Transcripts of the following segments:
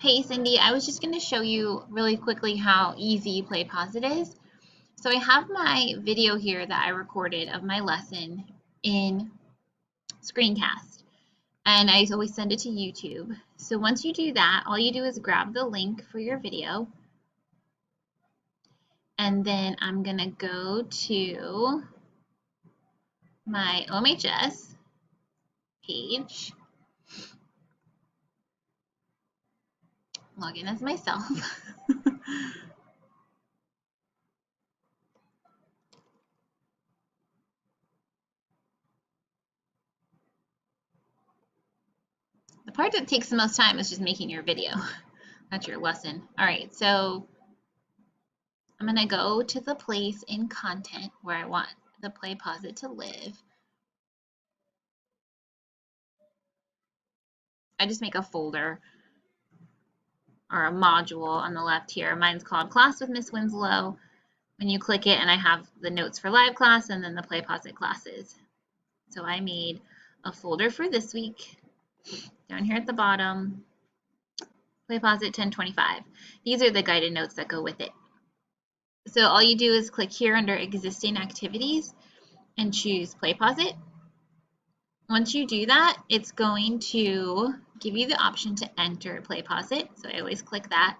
Hey Cindy, I was just going to show you really quickly how easy playposit is. So I have my video here that I recorded of my lesson in screencast, and I always send it to YouTube. So once you do that, all you do is grab the link for your video, and then I'm going to go to my OMHS page, log in as myself. The part that takes the most time is just making your video. That's your lesson. All right, so I'm going to go to the place in content where I want the playposit to live. I just make a folder or a module on the left here. Mine's called Class with Miss Winslow. When you click it, and I have the notes for live class and then the playposit classes. So I made a folder for this week down here at the bottom, playposit 1025. These are the guided notes that go with it. So all you do is click here under existing activities and choose playposit. Once you do that, it's going to give you the option to enter playposit. So I always click that.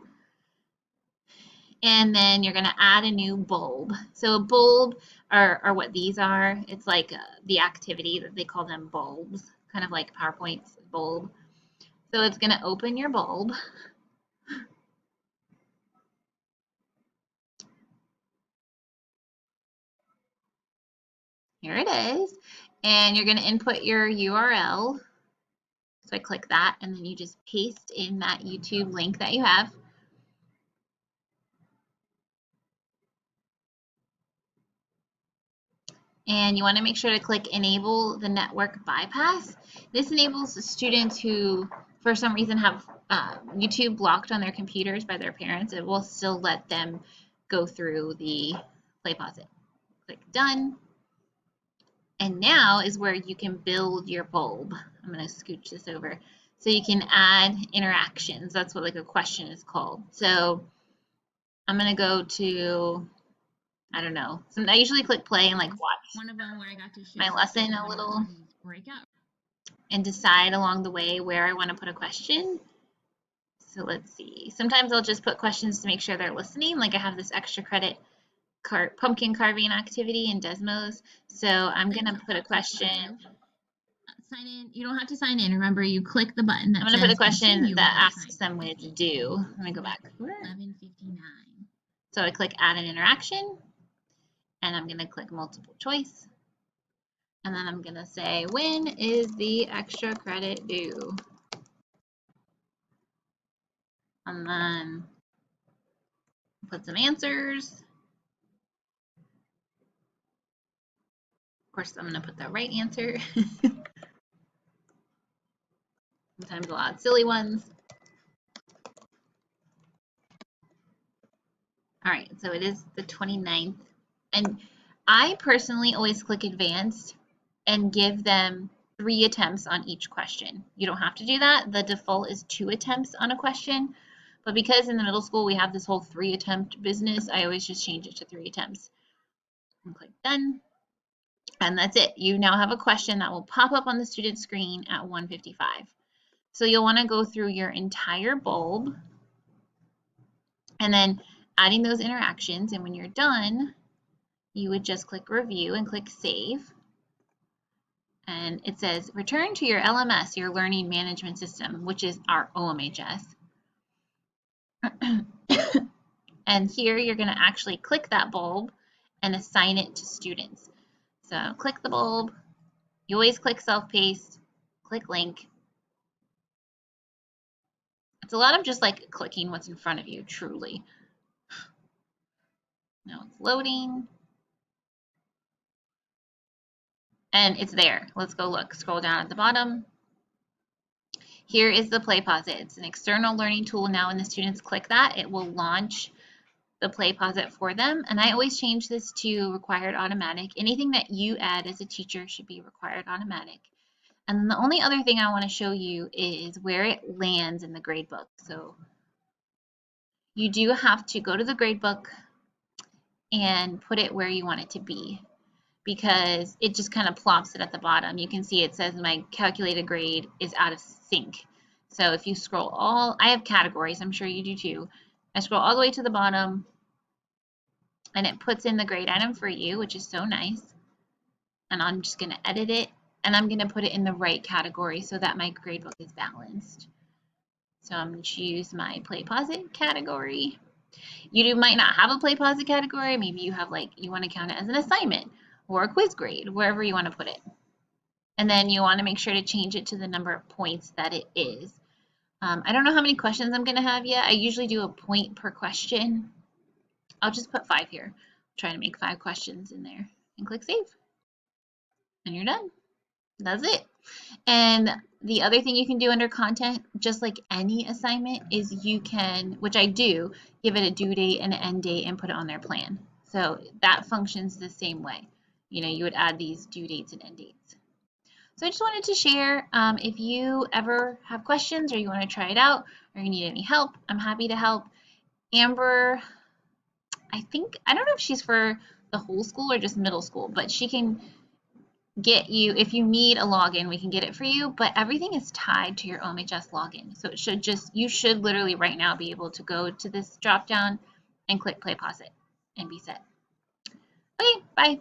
And then you're going to add a new bulb. So a bulb are what these are. It's like the activity that they call them bulbs, kind of like PowerPoint's bulb. So it's going to open your bulb. Here it is. And you're going to input your URL. So I click that, and then you just paste in that YouTube link that you have. And you want to make sure to click enable the network bypass. This enables the students who for some reason have YouTube blocked on their computers by their parents. It will still let them go through the playposit. Click done. And now is where you can build your bulb. I'm going to scooch this over. So you can add interactions. That's what like a question is called. So I'm going to go to, I don't know. So I usually click play and like watch one of them where I got to show my lesson a little and decide along the way where I want to put a question. So let's see. Sometimes I'll just put questions to make sure they're listening. Like I have this extra credit pumpkin carving activity in Desmos. So I'm going to put a question. Sign in. You don't have to sign in. Remember, you click the button that I'm going to put a question continue that asks them what to do. Let me go back. 11:59. So I click add an interaction, and I'm going to click multiple choice. And then I'm going to say, when is the extra credit due? And then put some answers. Of course, I'm going to put the right answer. Sometimes a lot of silly ones. All right, so it is the 29th. And I personally always click advanced and give them 3 attempts on each question. You don't have to do that. The default is 2 attempts on a question. But because in the middle school we have this whole 3 attempt business, I always just change it to 3 attempts. And click done. And that's it. You now have a question that will pop up on the student screen at 1:55. So you'll want to go through your entire bulb and then adding those interactions. And when you're done, you would just click review and click save. And it says return to your LMS, your learning management system, which is our OMHS. And here you're going to actually click that bulb and assign it to students. So click the bulb. You always click self-paste, click link. It's a lot of just like clicking what's in front of you, truly. Now it's loading. And it's there. Let's go look. Scroll down at the bottom. Here is the playposit. It's an external learning tool. Now when the students click that, it will launch the playposit for them. And I always change this to required automatic. Anything that you add as a teacher should be required automatic. And then the only other thing I want to show you is where it lands in the gradebook. So you do have to go to the grade book and put it where you want it to be, because it just kind of plops it at the bottom. You can see it says my calculated grade is out of sync. So if you scroll I have categories, I'm sure you do too. I scroll all the way to the bottom and it puts in the grade item for you, which is so nice. And I'm just going to edit it and I'm going to put it in the right category so that my gradebook is balanced. So I'm going to choose my playposit category. You might not have a playposit category. Maybe you have you want to count it as an assignment or a quiz grade, wherever you want to put it. And then you want to make sure to change it to the number of points that it is. I don't know how many questions I'm going to have yet. I usually do a point per question. I'll just put 5 here. Try to make 5 questions in there and click save. And you're done. That's it. And the other thing you can do under content, just like any assignment, is you can, which I do, give it a due date and an end date and put it on their plan. So that functions the same way. You would add these due dates and end dates. So I just wanted to share, if you ever have questions or you want to try it out or you need any help, I'm happy to help. Amber, I don't know if she's for the whole school or just middle school, but she can get you, if you need a login, we can get it for you, but everything is tied to your OMHS login. So you should literally right now be able to go to this drop down and click playposit and be set. Okay, bye.